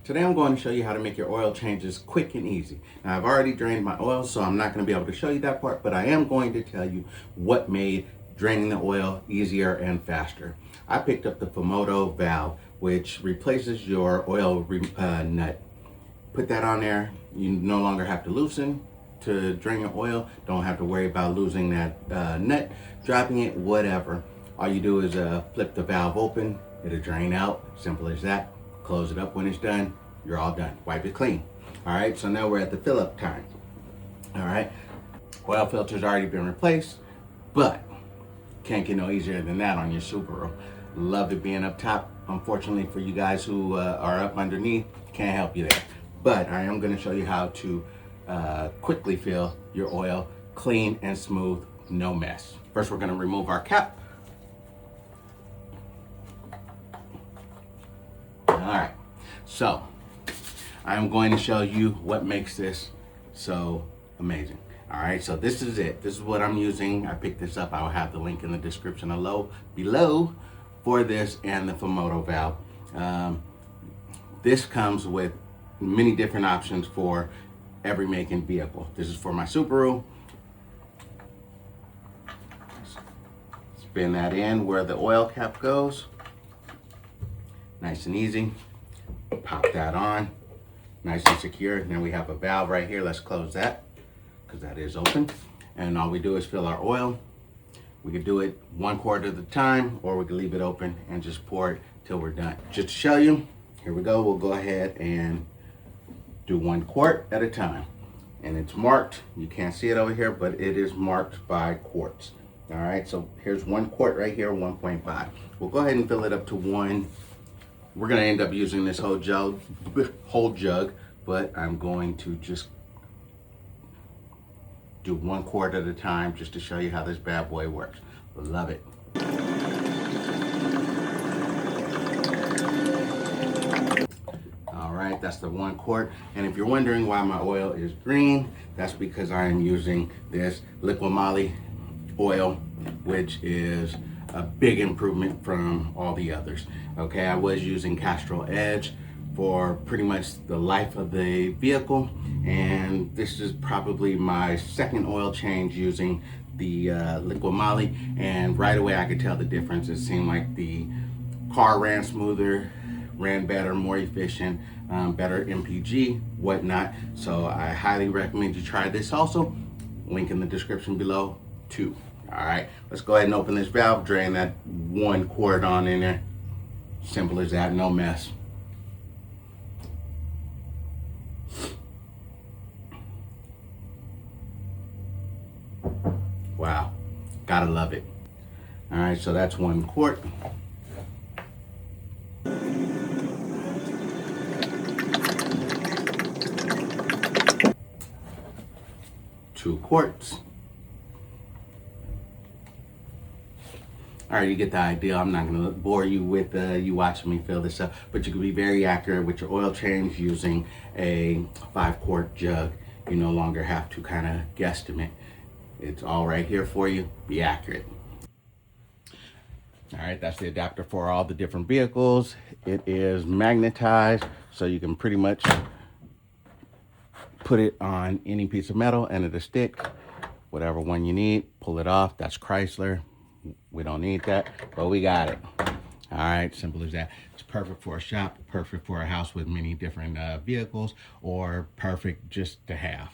Today I'm going to show you how to make your oil changes quick and easy. Now I've already drained my oil, so I'm not going to be able to show you that part, but I am going to tell you what made draining the oil easier and faster. I picked up the Fumoto valve, which replaces your oil nut. Put that on there. You no longer have to loosen to drain your oil. Don't have to worry about losing that nut, dropping it, whatever. All you do is flip the valve open. It'll drain out. Simple as that. Close it up when it's done. You're all done. Wipe it clean. All right, so now we're at the fill up time. All right, oil filter's already been replaced, but can't get no easier than that on your Subaru. Love it being up top. Unfortunately for you guys who are up underneath, can't help you there. But I am going to show you how to quickly fill your oil clean and smooth, no mess. First, we're going to remove our cap. All right, so I'm going to show you what makes this so amazing. All right, so this is it. This is what I'm using. I picked this up. I'll have the link in the description below for this and the Fumoto valve. This comes with many different options for every make and vehicle. This is for my Subaru. Spin that in where the oil cap goes. Nice and easy. Pop that on. Nice and secure. And then we have a valve right here. Let's close that because that is open. And all we do is fill our oil. We could do it 1 quart at a time, or we could leave it open and just pour it till we're done. Just to show you, here we go. We'll go ahead and do 1 quart at a time. And it's marked. You can't see it over here, but it is marked by quarts. All right, so here's 1 quart right here, 1.5. We'll go ahead and fill it up to 1. We're gonna end up using this whole jug, but I'm going to just do 1 quart at a time just to show you how this bad boy works. Love it. All right, that's the 1 quart. And if you're wondering why my oil is green, that's because I am using this Liqui Moly oil, which is a big improvement from all the others. Okay, I was using Castrol Edge for pretty much the life of the vehicle, and this is probably my second oil change using the Liqui Moly, and right away I could tell the difference. It seemed like the car ran smoother, ran better, more efficient, better MPG, whatnot. So I highly recommend you try this also. Link in the description below too. All right, let's go ahead and open this valve, drain that 1 quart on in there. Simple as that, no mess. Wow, gotta love it. All right, so that's 1 quart. Two quarts. All right, you get the idea. I'm not gonna bore you with you watching me fill this up, but you can be very accurate with your oil change using a 5 quart jug. You no longer have to kind of guesstimate. It's all right here for you. Be accurate. All right, that's the adapter for all the different vehicles. It is magnetized, so you can pretty much put it on any piece of metal and it'll stick. Whatever one you need, pull it off. That's Chrysler. We don't need that, but we got it. All right, simple as that. It's perfect for a shop, perfect for a house with many different vehicles, or perfect just to have.